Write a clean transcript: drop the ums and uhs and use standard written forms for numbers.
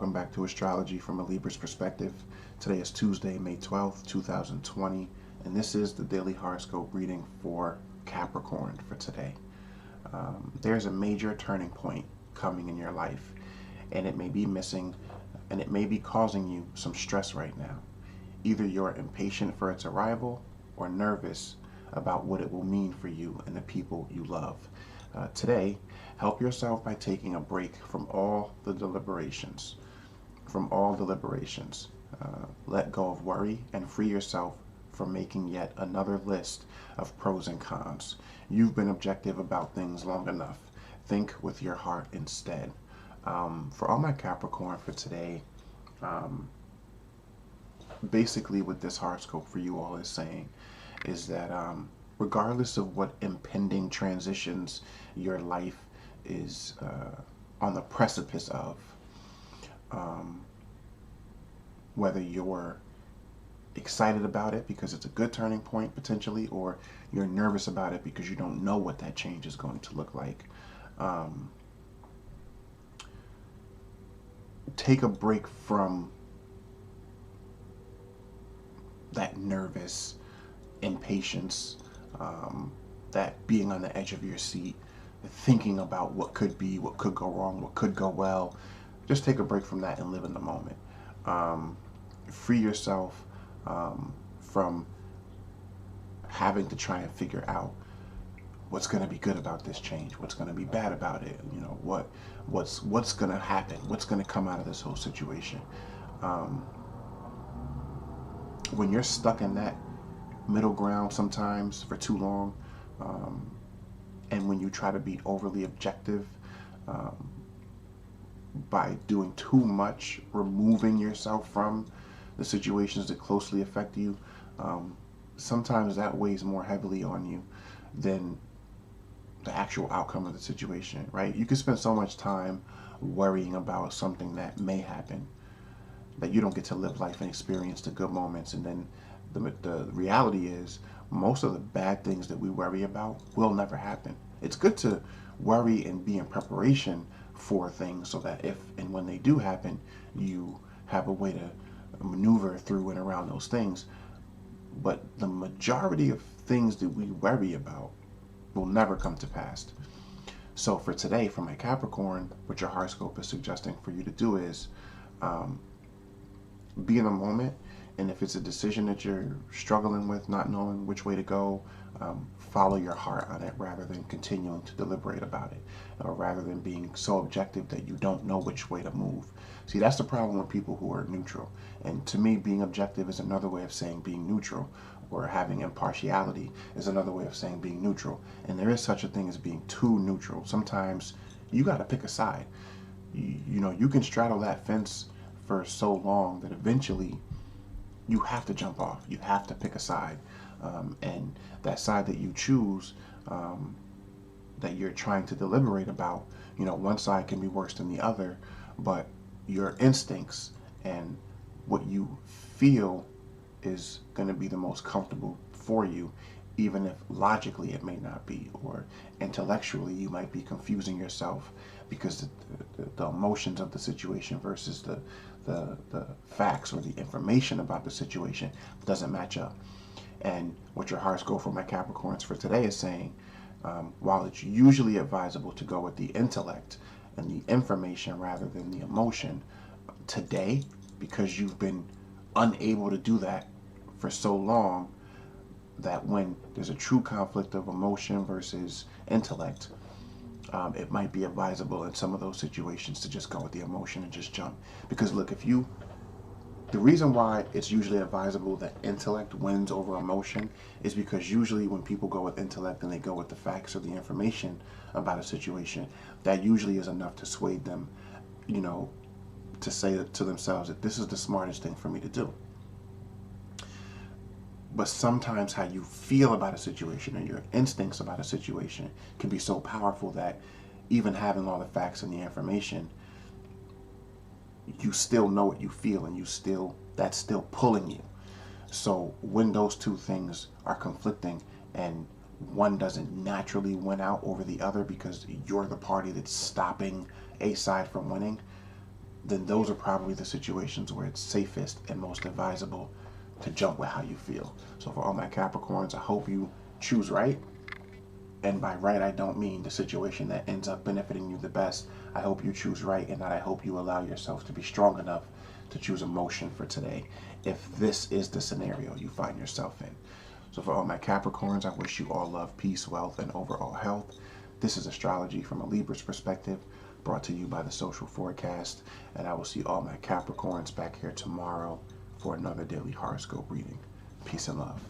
welcome back to Astrology from a Libra's perspective. Today is Tuesday, May 12th, 2020, and this is the daily horoscope reading for Capricorn for today. There's a major turning point coming in your life, and it may be missing, and it may be causing you some stress right now. Either you're impatient for its arrival or nervous about what it will mean for you and the people you love. Today, help yourself by taking a break from all deliberations. Let go of worry and free yourself from making yet another list of pros and cons. You've been objective about things long enough. Think with your heart instead. For all my Capricorn for today, basically what this horoscope for you all is saying is that regardless of what impending transitions your life is on the precipice of, whether you're excited about it because it's a good turning point potentially, or you're nervous about it because you don't know what that change is going to look like, take a break from that nervous impatience, that being on the edge of your seat, thinking about what could be, what could go wrong, what could go well. Just take a break from that and live in the moment. Free yourself from having to try and figure out what's going to be good about this change, what's going to be bad about it, what's going to happen, what's going to come out of this whole situation. When you're stuck in that middle ground sometimes for too long, and when you try to be overly objective by doing too much, removing yourself from the situations that closely affect you, sometimes that weighs more heavily on you than the actual outcome of the situation, right? You can spend so much time worrying about something that may happen that you don't get to live life and experience the good moments. And then the reality is most of the bad things that we worry about will never happen. It's good to worry and be in preparation for things so that if and when they do happen, you have a way to maneuver through and around those things. But the majority of things that we worry about will never come to pass. So for today, for my Capricorn, what your horoscope is suggesting for you to do is be in the moment. And if it's a decision that you're struggling with, not knowing which way to go, follow your heart on it rather than continuing to deliberate about it, or rather than being so objective that you don't know which way to move. See, that's the problem with people who are neutral. And to me, being objective is another way of saying being neutral, or having impartiality is another way of saying being neutral. And there is such a thing as being too neutral. Sometimes you got to pick a side. You can straddle that fence for so long that eventually you have to jump off. You have to pick a side. And that side that you choose, that you're trying to deliberate about, one side can be worse than the other, but your instincts and what you feel is going to be the most comfortable for you, even if logically it may not be, or intellectually you might be confusing yourself because the emotions of the situation versus the facts or the information about the situation doesn't match up. And what your horoscope for my Capricorns for today is saying, while it's usually advisable to go with the intellect and the information rather than the emotion, today, because you've been unable to do that for so long, that when there's a true conflict of emotion versus intellect, it might be advisable in some of those situations to just go with the emotion and just jump. Because look, the reason why it's usually advisable that intellect wins over emotion is because usually when people go with intellect and they go with the facts or the information about a situation, that usually is enough to sway them, to say to themselves that this is the smartest thing for me to do. But sometimes how you feel about a situation and your instincts about a situation can be so powerful that even having all the facts and the information, you still know what you feel, and that's still pulling you. So when those two things are conflicting and one doesn't naturally win out over the other because you're the party that's stopping a side from winning, then those are probably the situations where it's safest and most advisable to jump with how you feel. So for all my Capricorns, I hope you choose right. And by right, I don't mean the situation that ends up benefiting you the best. I hope you choose right, and that I hope you allow yourself to be strong enough to choose emotion for today, if this is the scenario you find yourself in. So for all my Capricorns, I wish you all love, peace, wealth, and overall health. This is Astrology from a Libra's perspective, brought to you by the Social Forecast, and I will see all my Capricorns back here tomorrow for another daily horoscope reading. Peace and love.